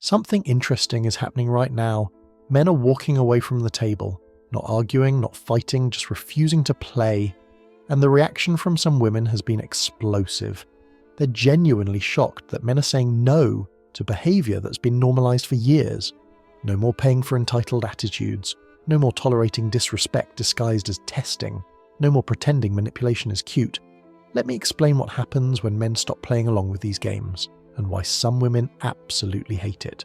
Something interesting is happening right now. Men are walking away from the table, not arguing, not fighting, just refusing to play. And the reaction from some women has been explosive. They're genuinely shocked that men are saying no to behaviour that's been normalised for years. No more paying for entitled attitudes. No more tolerating disrespect disguised as testing. No more pretending manipulation is cute. Let me explain what happens when men stop playing along with these games, and why some women absolutely hate it.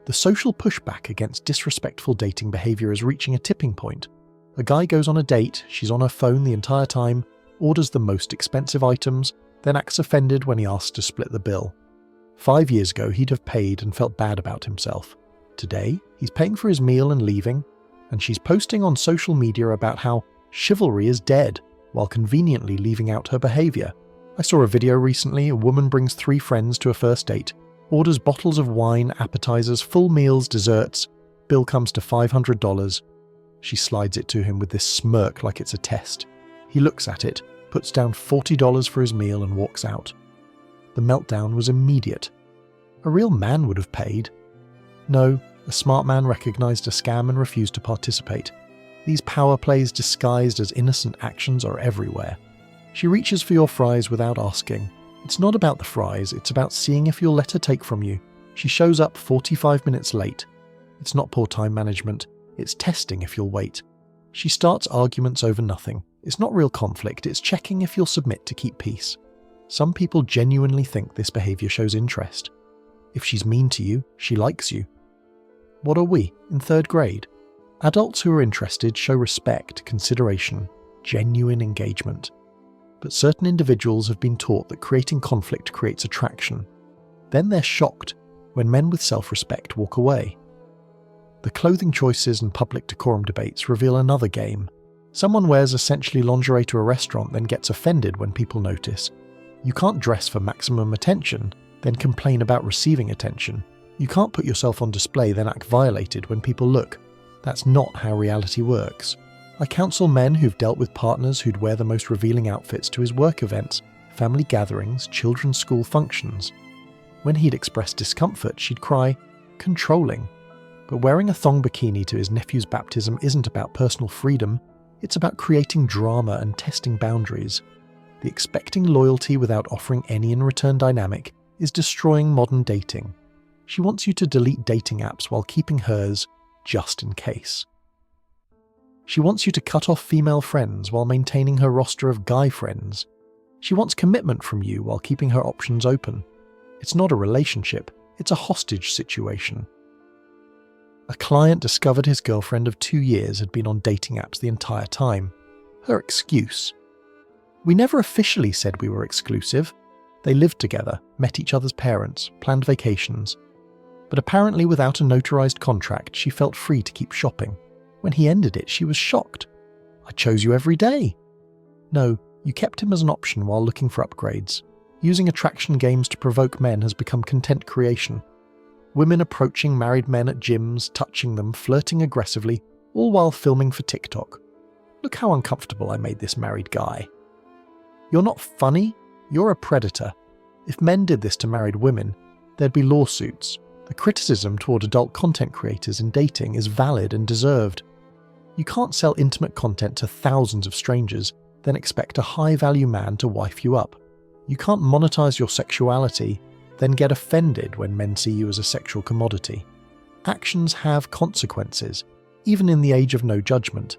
The social pushback against disrespectful dating behaviour is reaching a tipping point. A guy goes on a date, she's on her phone the entire time, orders the most expensive items, then acts offended when he asks to split the bill. 5 years ago, he'd have paid and felt bad about himself. Today, he's paying for his meal and leaving, and she's posting on social media about how chivalry is dead, while conveniently leaving out her behaviour. I saw a video recently. A woman brings 3 friends to a first date, orders bottles of wine, appetizers, full meals, desserts. Bill comes to $500. She slides it to him with this smirk like it's a test. He looks at it, puts down $40 for his meal and walks out. The meltdown was immediate. A real man would have paid. No, a smart man recognised a scam and refused to participate. These power plays disguised as innocent actions are everywhere. She reaches for your fries without asking. It's not about the fries, it's about seeing if you'll let her take from you. She shows up 45 minutes late. It's not poor time management, it's testing if you'll wait. She starts arguments over nothing. It's not real conflict, it's checking if you'll submit to keep peace. Some people genuinely think this behaviour shows interest. If she's mean to you, she likes you. What are we, in 3rd grade? Adults who are interested show respect, consideration, genuine engagement. But certain individuals have been taught that creating conflict creates attraction. Then they're shocked when men with self-respect walk away. The clothing choices and public decorum debates reveal another game. Someone wears essentially lingerie to a restaurant, then gets offended when people notice. You can't dress for maximum attention, then complain about receiving attention. You can't put yourself on display, then act violated when people look. That's not how reality works. I counsel men who've dealt with partners who'd wear the most revealing outfits to his work events, family gatherings, children's school functions. When he'd express discomfort, she'd cry, "Controlling." But wearing a thong bikini to his nephew's baptism isn't about personal freedom, it's about creating drama and testing boundaries. The expecting loyalty without offering any in return dynamic is destroying modern dating. She wants you to delete dating apps while keeping hers, just in case. She wants you to cut off female friends while maintaining her roster of guy friends. She wants commitment from you while keeping her options open. It's not a relationship, it's a hostage situation. A client discovered his girlfriend of 2 years had been on dating apps the entire time. Her excuse: "We never officially said we were exclusive. They lived together, met each other's parents, planned vacations. But apparently without a notarized contract, she felt free to keep shopping. When he ended it, she was shocked. I chose you every day." No, you kept him as an option while looking for upgrades. Using attraction games to provoke men has become content creation. Women approaching married men at gyms, touching them, flirting aggressively, all while filming for TikTok. "Look how uncomfortable I made this married guy." You're not funny, you're a predator. If men did this to married women, there'd be lawsuits. The criticism toward adult content creators in dating is valid and deserved. You can't sell intimate content to thousands of strangers, then expect a high-value man to wife you up. You can't monetize your sexuality, then get offended when men see you as a sexual commodity. Actions have consequences, even in the age of no judgment.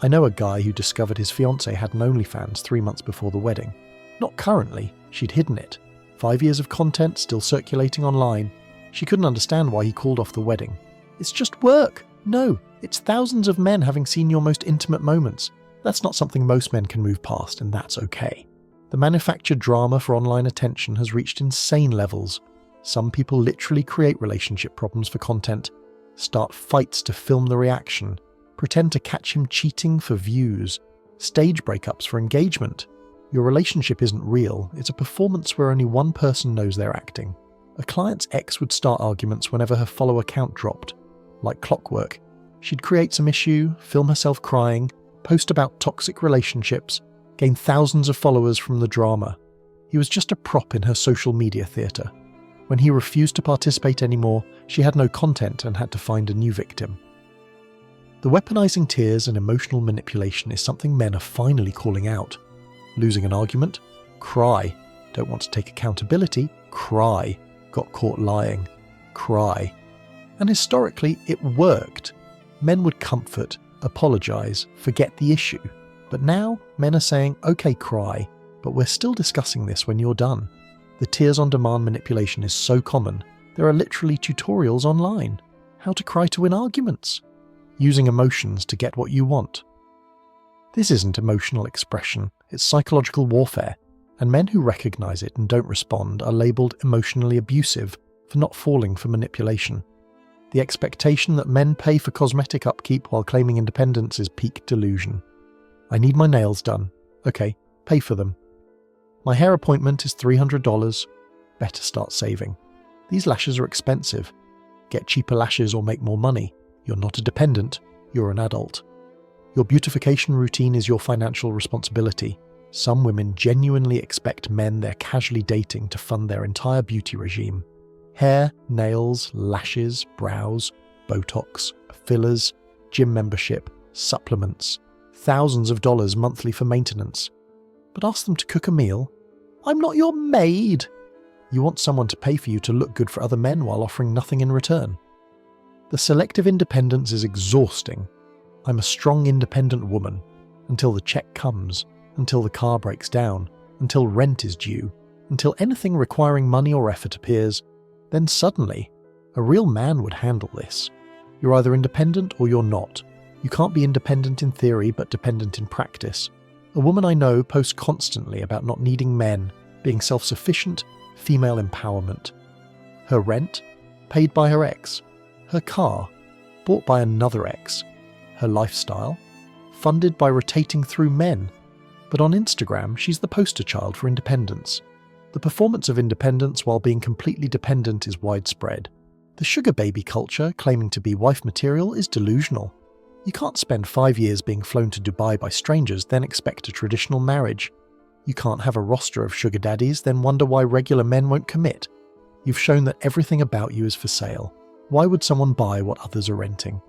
I know a guy who discovered his fiancée had an OnlyFans 3 months before the wedding. Not currently, she'd hidden it. 5 years of content still circulating online. She couldn't understand why he called off the wedding. It's just work. No, it's thousands of men having seen your most intimate moments. That's not something most men can move past, and that's okay. The manufactured drama for online attention has reached insane levels. Some people literally create relationship problems for content, start fights to film the reaction, pretend to catch him cheating for views, stage breakups for engagement. Your relationship isn't real, it's a performance where only one person knows they're acting. A client's ex would start arguments whenever her follower count dropped. Like clockwork, she'd create some issue, film herself crying, post about toxic relationships, gain thousands of followers from the drama. He was just a prop in her social media theatre. When he refused to participate anymore, she had no content and had to find a new victim. The weaponizing tears and emotional manipulation is something men are finally calling out. Losing an argument? Cry. Don't want to take accountability? Cry. Got caught lying? Cry. And historically, it worked. Men would comfort, apologize, forget the issue. But now, men are saying, okay, cry, but we're still discussing this when you're done. The tears on demand manipulation is so common, there are literally tutorials online. How to cry to win arguments. Using emotions to get what you want. This isn't emotional expression, it's psychological warfare, and men who recognize it and don't respond are labeled emotionally abusive for not falling for manipulation. The expectation that men pay for cosmetic upkeep while claiming independence is peak delusion. I need my nails done. Okay, pay for them. My hair appointment is $300. Better start saving. These lashes are expensive. Get cheaper lashes or make more money. You're not a dependent, you're an adult. Your beautification routine is your financial responsibility. Some women genuinely expect men they're casually dating to fund their entire beauty regime. Hair, nails, lashes, brows, Botox, fillers, gym membership, supplements, thousands of dollars monthly for maintenance. But ask them to cook a meal? I'm not your maid! You want someone to pay for you to look good for other men while offering nothing in return. The selective independence is exhausting. I'm a strong independent woman, until the check comes, until the car breaks down, until rent is due, until anything requiring money or effort appears, then suddenly, a real man would handle this. You're either independent or you're not. You can't be independent in theory but dependent in practice. A woman I know posts constantly about not needing men, being self-sufficient, female empowerment. Her rent? Paid by her ex. Her car, bought by another ex. Her lifestyle, funded by rotating through men. But on Instagram, she's the poster child for independence. The performance of independence while being completely dependent is widespread. The sugar baby culture, claiming to be wife material, is delusional. You can't spend 5 years being flown to Dubai by strangers, then expect a traditional marriage. You can't have a roster of sugar daddies, then wonder why regular men won't commit. You've shown that everything about you is for sale. Why would someone buy what others are renting?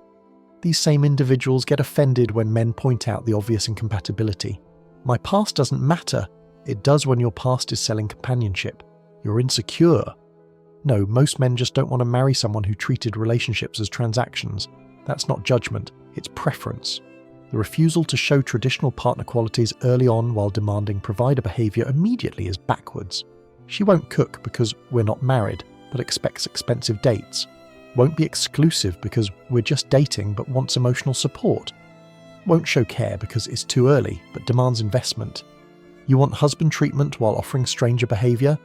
These same individuals get offended when men point out the obvious incompatibility. My past doesn't matter. It does when your past is selling companionship. You're insecure. No, most men just don't want to marry someone who treated relationships as transactions. That's not judgment, it's preference. The refusal to show traditional partner qualities early on while demanding provider behaviour immediately is backwards. She won't cook because we're not married, but expects expensive dates. Won't be exclusive because we're just dating but wants emotional support. Won't show care because it's too early but demands investment. You want husband treatment while offering stranger behaviour?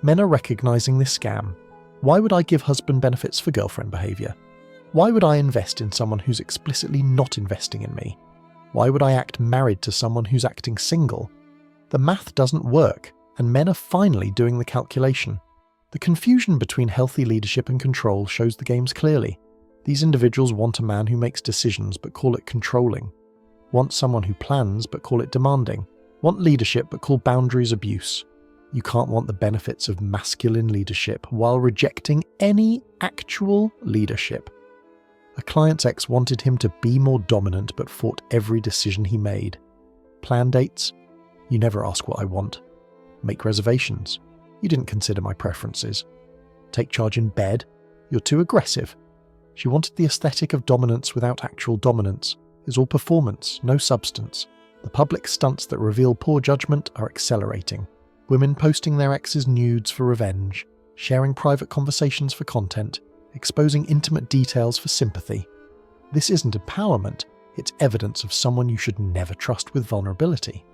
Men are recognising this scam. Why would I give husband benefits for girlfriend behaviour? Why would I invest in someone who's explicitly not investing in me? Why would I act married to someone who's acting single? The math doesn't work, and men are finally doing the calculation. The confusion between healthy leadership and control shows the games clearly. These individuals want a man who makes decisions but call it controlling. Want someone who plans but call it demanding. Want leadership but call boundaries abuse. You can't want the benefits of masculine leadership while rejecting any actual leadership. A client's ex wanted him to be more dominant but fought every decision he made. Plan dates? You never ask what I want. Make reservations? You didn't consider my preferences. Take charge in bed? You're too aggressive. She wanted the aesthetic of dominance without actual dominance. It's all performance, no substance. The public stunts that reveal poor judgment are accelerating. Women posting their exes' nudes for revenge, sharing private conversations for content, exposing intimate details for sympathy. This isn't empowerment, it's evidence of someone you should never trust with vulnerability.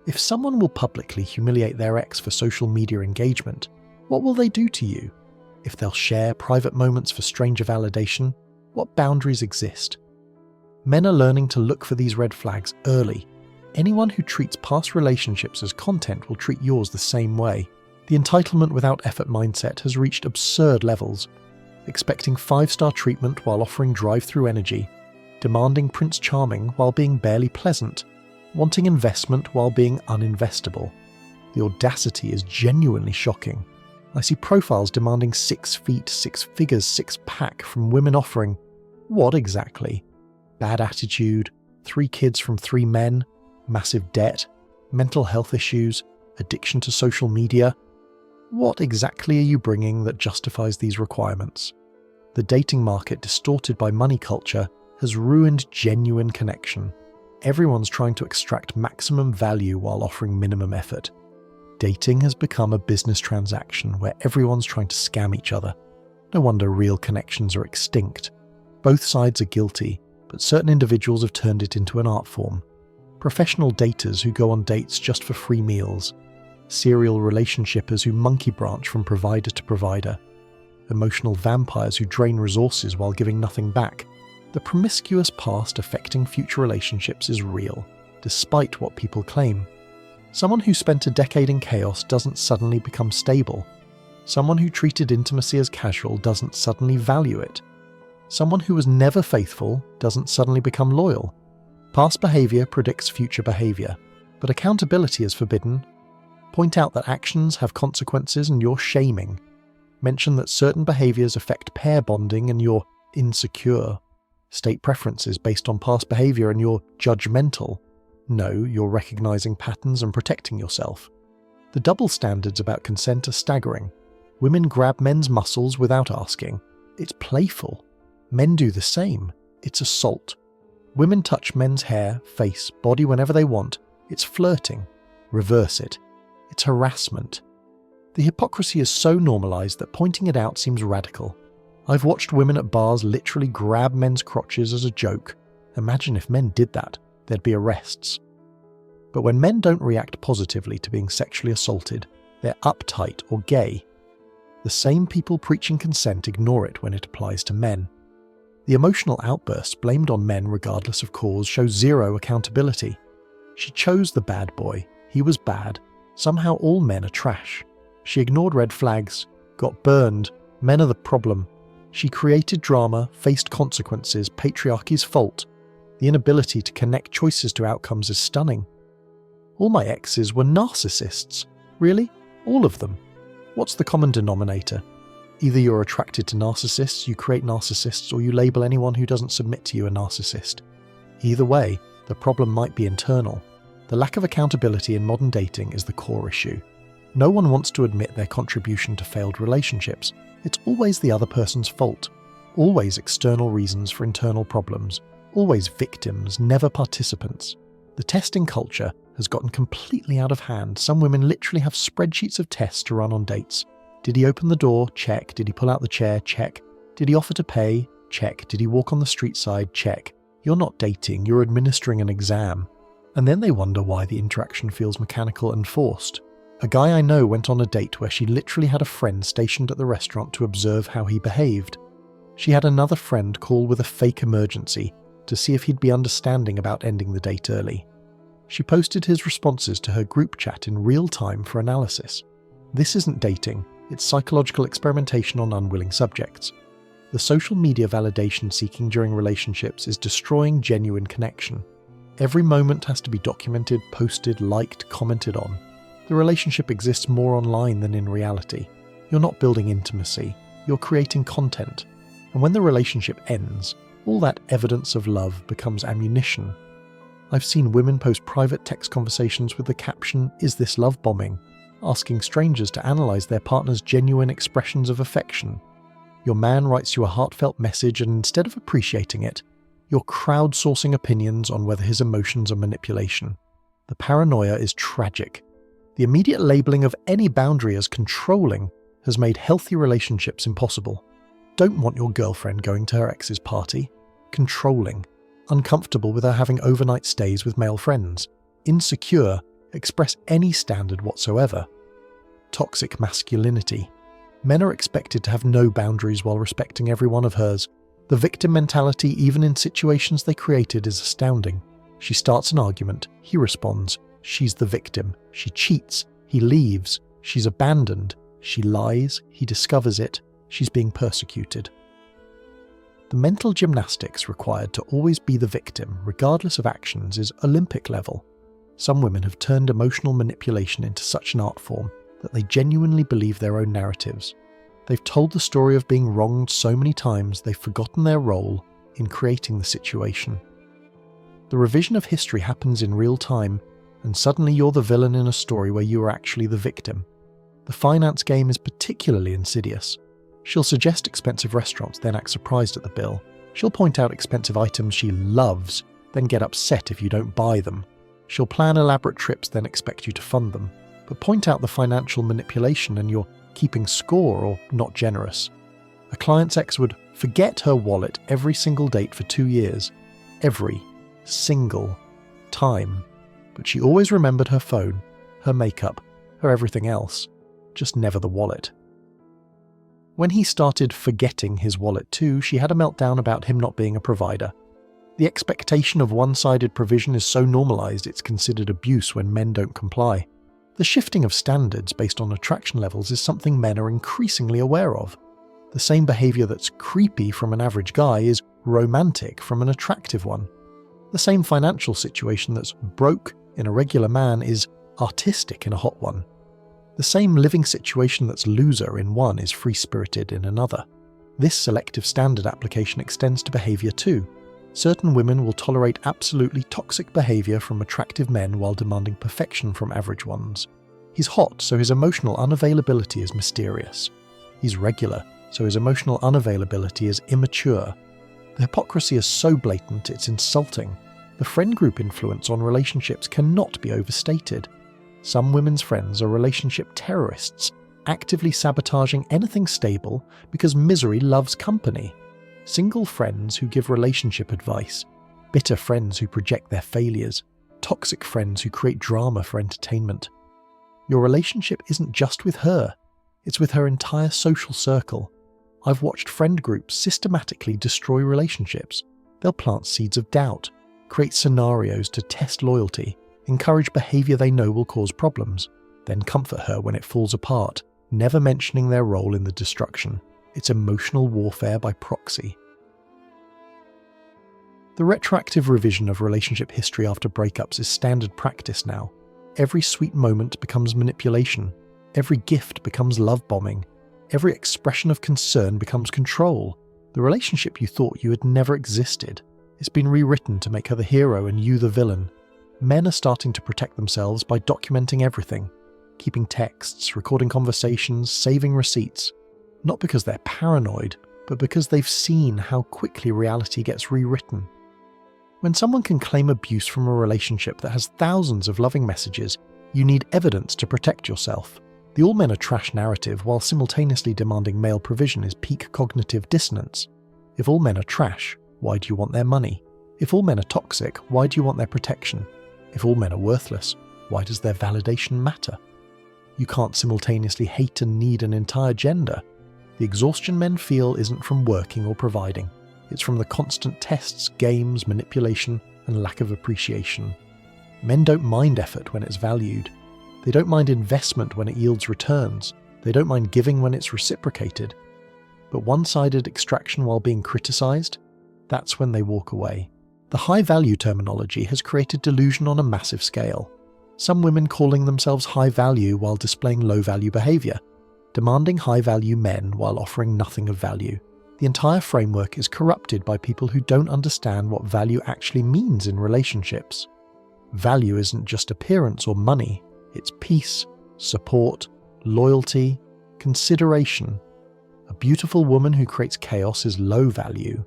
If someone will publicly humiliate their ex for social media engagement, what will they do to you? If they'll share private moments for stranger validation, what boundaries exist? Men are learning to look for these red flags early. Anyone who treats past relationships as content will treat yours the same way. The entitlement without effort mindset has reached absurd levels. Expecting 5-star treatment while offering drive-through energy, demanding Prince Charming while being barely pleasant, wanting investment while being uninvestable. The audacity is genuinely shocking. I see profiles demanding 6 feet, 6 figures, 6-pack from women offering what exactly? Bad attitude, 3 kids from 3 men, massive debt, mental health issues, addiction to social media. What exactly are you bringing that justifies these requirements? The dating market, distorted by money culture, has ruined genuine connection. Everyone's trying to extract maximum value while offering minimum effort. Dating has become a business transaction where everyone's trying to scam each other. No wonder real connections are extinct. Both sides are guilty, but certain individuals have turned it into an art form. Professional daters who go on dates just for free meals. Serial relationshippers who monkey branch from provider to provider. Emotional vampires who drain resources while giving nothing back. The promiscuous past affecting future relationships is real, despite what people claim. Someone who spent a decade in chaos doesn't suddenly become stable. Someone who treated intimacy as casual doesn't suddenly value it. Someone who was never faithful doesn't suddenly become loyal. Past behavior predicts future behavior, but accountability is forbidden. Point out that actions have consequences and you're shaming. Mention that certain behaviors affect pair bonding and you're insecure. State preferences based on past behavior and you're judgmental. No, you're recognizing patterns and protecting yourself. The double standards about consent are staggering. Women grab men's muscles without asking. It's playful. Men do the same. It's assault. Women touch men's hair, face, body whenever they want. It's flirting. Reverse it. It's harassment. The hypocrisy is so normalized that pointing it out seems radical. I've watched women at bars literally grab men's crotches as a joke. Imagine if men did that. There'd be arrests. But when men don't react positively to being sexually assaulted, they're uptight or gay. The same people preaching consent ignore it when it applies to men. The emotional outbursts blamed on men regardless of cause show zero accountability. She chose the bad boy. He was bad. Somehow all men are trash. She ignored red flags, got burned. Men are the problem. She created drama, faced consequences, patriarchy's fault. The inability to connect choices to outcomes is stunning. All my exes were narcissists. Really? All of them? What's the common denominator? Either you're attracted to narcissists, you create narcissists, or you label anyone who doesn't submit to you a narcissist. Either way, the problem might be internal. The lack of accountability in modern dating is the core issue. No one wants to admit their contribution to failed relationships. It's always the other person's fault. Always external reasons for internal problems. Always victims, never participants. The testing culture has gotten completely out of hand. Some women literally have spreadsheets of tests to run on dates. Did he open the door? Check. Did he pull out the chair? Check. Did he offer to pay? Check. Did he walk on the street side? Check. You're not dating, you're administering an exam. And then they wonder why the interaction feels mechanical and forced. A guy I know went on a date where she literally had a friend stationed at the restaurant to observe how he behaved. She had another friend call with a fake emergency to see if he'd be understanding about ending the date early. She posted his responses to her group chat in real time for analysis. This isn't dating, it's psychological experimentation on unwilling subjects. The social media validation seeking during relationships is destroying genuine connection. Every moment has to be documented, posted, liked, commented on. The relationship exists more online than in reality. You're not building intimacy, you're creating content. And when the relationship ends, all that evidence of love becomes ammunition. I've seen women post private text conversations with the caption, "Is this love bombing?" asking strangers to analyze their partner's genuine expressions of affection. Your man writes you a heartfelt message and instead of appreciating it, you're crowdsourcing opinions on whether his emotions are manipulation. The paranoia is tragic. The immediate labeling of any boundary as controlling has made healthy relationships impossible. Don't want your girlfriend going to her ex's party. Controlling. Uncomfortable with her having overnight stays with male friends. Insecure. Express any standard whatsoever. Toxic masculinity. Men are expected to have no boundaries while respecting every one of hers. The victim mentality, even in situations they created, is astounding. She starts an argument. He responds. She's the victim. She cheats. He leaves. She's abandoned. She lies. He discovers it. She's being persecuted. The mental gymnastics required to always be the victim, regardless of actions, is Olympic level. Some women have turned emotional manipulation into such an art form. that they genuinely believe their own narratives. They've told the story of being wronged so many times they've forgotten their role in creating the situation. The revision of history happens in real time, and suddenly you're the villain in a story where you are actually the victim. The finance game is particularly insidious. She'll suggest expensive restaurants, then act surprised at the bill. She'll point out expensive items she loves, then get upset if you don't buy them. She'll plan elaborate trips, then expect you to fund them, but point out the financial manipulation and you're keeping score or not generous. A client's ex would forget her wallet every single date for 2 years. Every single time. But she always remembered her phone, her makeup, her everything else, just never the wallet. When he started forgetting his wallet too, she had a meltdown about him not being a provider. The expectation of one-sided provision is so normalized it's considered abuse when men don't comply. The shifting of standards based on attraction levels is something men are increasingly aware of. The same behavior that's creepy from an average guy is romantic from an attractive one. The same financial situation that's broke in a regular man is artistic in a hot one. The same living situation that's loser in one is free-spirited in another. This selective standard application extends to behavior too. Certain women will tolerate absolutely toxic behavior from attractive men while demanding perfection from average ones. He's hot, so his emotional unavailability is mysterious. He's regular, so his emotional unavailability is immature. The hypocrisy is so blatant it's insulting. The friend group influence on relationships cannot be overstated. Some women's friends are relationship terrorists, actively sabotaging anything stable because misery loves company. Single friends who give relationship advice, bitter friends who project their failures, toxic friends who create drama for entertainment. Your relationship isn't just with her, it's with her entire social circle. I've watched friend groups systematically destroy relationships. They'll plant seeds of doubt, create scenarios to test loyalty, encourage behavior they know will cause problems, then comfort her when it falls apart, never mentioning their role in the destruction. It's emotional warfare by proxy. The retroactive revision of relationship history after breakups is standard practice now. Every sweet moment becomes manipulation. Every gift becomes love bombing. Every expression of concern becomes control. The relationship you thought you had never existed. It's been rewritten to make her the hero and you the villain. Men are starting to protect themselves by documenting everything, keeping texts, recording conversations, saving receipts. Not because they're paranoid, but because they've seen how quickly reality gets rewritten. When someone can claim abuse from a relationship that has thousands of loving messages, you need evidence to protect yourself. The all men are trash narrative while simultaneously demanding male provision is peak cognitive dissonance. If all men are trash, why do you want their money? If all men are toxic, why do you want their protection? If all men are worthless, why does their validation matter? You can't simultaneously hate and need an entire gender. The exhaustion men feel isn't from working or providing. It's from the constant tests, games, manipulation, and lack of appreciation. Men don't mind effort when it's valued. They don't mind investment when it yields returns. They don't mind giving when it's reciprocated. But one-sided extraction while being criticized? That's when they walk away. The high-value terminology has created delusion on a massive scale. Some women calling themselves high-value while displaying low-value behavior, demanding high-value men while offering nothing of value. The entire framework is corrupted by people who don't understand what value actually means in relationships. Value isn't just appearance or money, it's peace, support, loyalty, consideration. A beautiful woman who creates chaos is low value.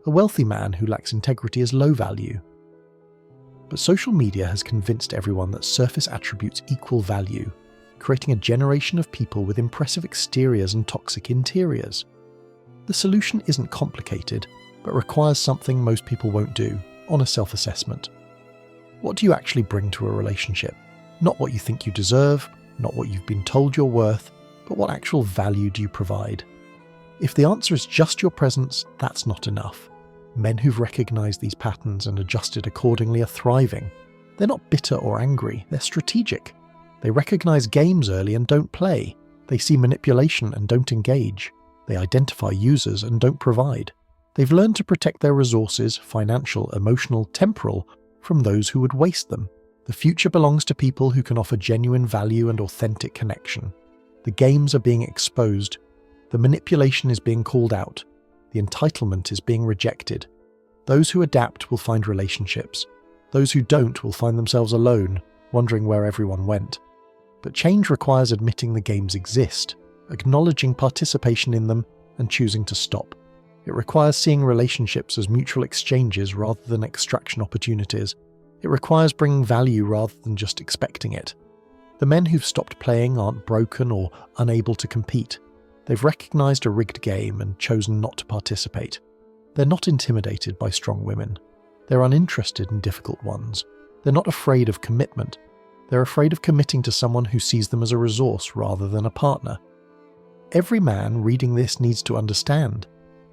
A wealthy man who lacks integrity is low value. But social media has convinced everyone that surface attributes equal value, creating a generation of people with impressive exteriors and toxic interiors. The solution isn't complicated, but requires something most people won't do: honest self-assessment. What do you actually bring to a relationship? Not what you think you deserve, not what you've been told you're worth, but what actual value do you provide? If the answer is just your presence, that's not enough. Men who've recognized these patterns and adjusted accordingly are thriving. They're not bitter or angry, they're strategic. They recognize games early and don't play. They see manipulation and don't engage. They identify users and don't provide. They've learned to protect their resources, financial, emotional, temporal, from those who would waste them. The future belongs to people who can offer genuine value and authentic connection. The games are being exposed. The manipulation is being called out. The entitlement is being rejected. Those who adapt will find relationships. Those who don't will find themselves alone, wondering where everyone went. But change requires admitting the games exist, acknowledging participation in them, and choosing to stop. It requires seeing relationships as mutual exchanges rather than extraction opportunities. It requires bringing value rather than just expecting it. The men who've stopped playing aren't broken or unable to compete. They've recognized a rigged game and chosen not to participate. They're not intimidated by strong women. They're uninterested in difficult ones. They're not afraid of commitment. They're afraid of committing to someone who sees them as a resource rather than a partner. Every man reading this needs to understand.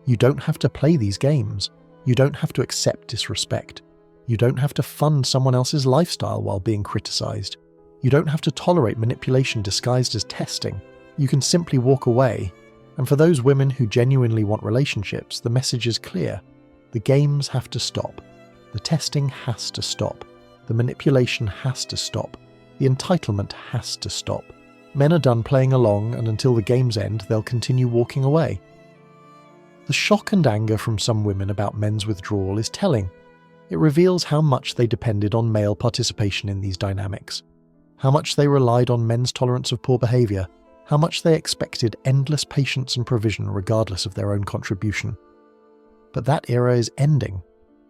You don't have to play these games. You don't have to accept disrespect. You don't have to fund someone else's lifestyle while being criticized. You don't have to tolerate manipulation disguised as testing. You can simply walk away. And for those women who genuinely want relationships, the message is clear. The games have to stop. The testing has to stop. The manipulation has to stop. The entitlement has to stop. Men are done playing along, and until the games end, they'll continue walking away. The shock and anger from some women about men's withdrawal is telling. It reveals how much they depended on male participation in these dynamics, how much they relied on men's tolerance of poor behaviour, how much they expected endless patience and provision regardless of their own contribution. But that era is ending.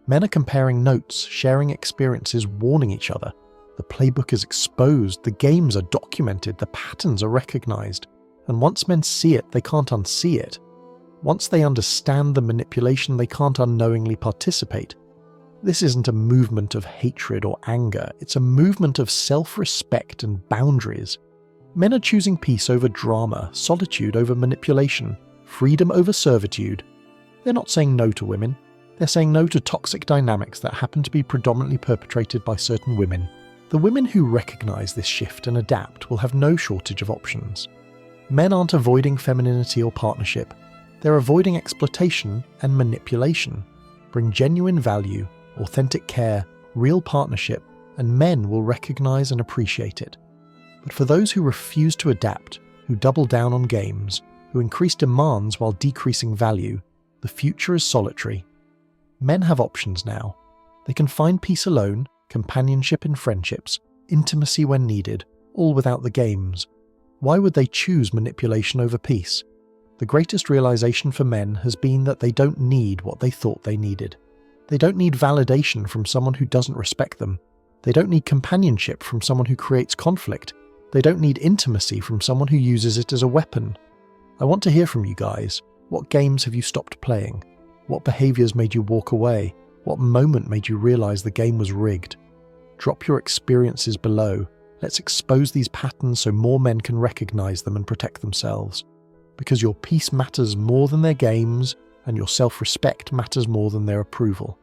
Men are comparing notes, sharing experiences, warning each other. The playbook is exposed, the games are documented, the patterns are recognised. And once men see it, they can't unsee it. Once they understand the manipulation, they can't unknowingly participate. This isn't a movement of hatred or anger, it's a movement of self-respect and boundaries. Men are choosing peace over drama, solitude over manipulation, freedom over servitude. They're not saying no to women. They're saying no to toxic dynamics that happen to be predominantly perpetrated by certain women. The women who recognise this shift and adapt will have no shortage of options. Men aren't avoiding femininity or partnership. They're avoiding exploitation and manipulation. Bring genuine value, authentic care, real partnership, and men will recognise and appreciate it. But for those who refuse to adapt, who double down on games, who increase demands while decreasing value, the future is solitary. Men have options now. They can find peace alone, companionship in friendships, intimacy when needed, all without the games. Why would they choose manipulation over peace? The greatest realization for men has been that they don't need what they thought they needed. They don't need validation from someone who doesn't respect them. They don't need companionship from someone who creates conflict. They don't need intimacy from someone who uses it as a weapon. I want to hear from you guys. What games have you stopped playing? What behaviours made you walk away? What moment made you realise the game was rigged? Drop your experiences below. Let's expose these patterns so more men can recognise them and protect themselves. Because your peace matters more than their games, and your self-respect matters more than their approval.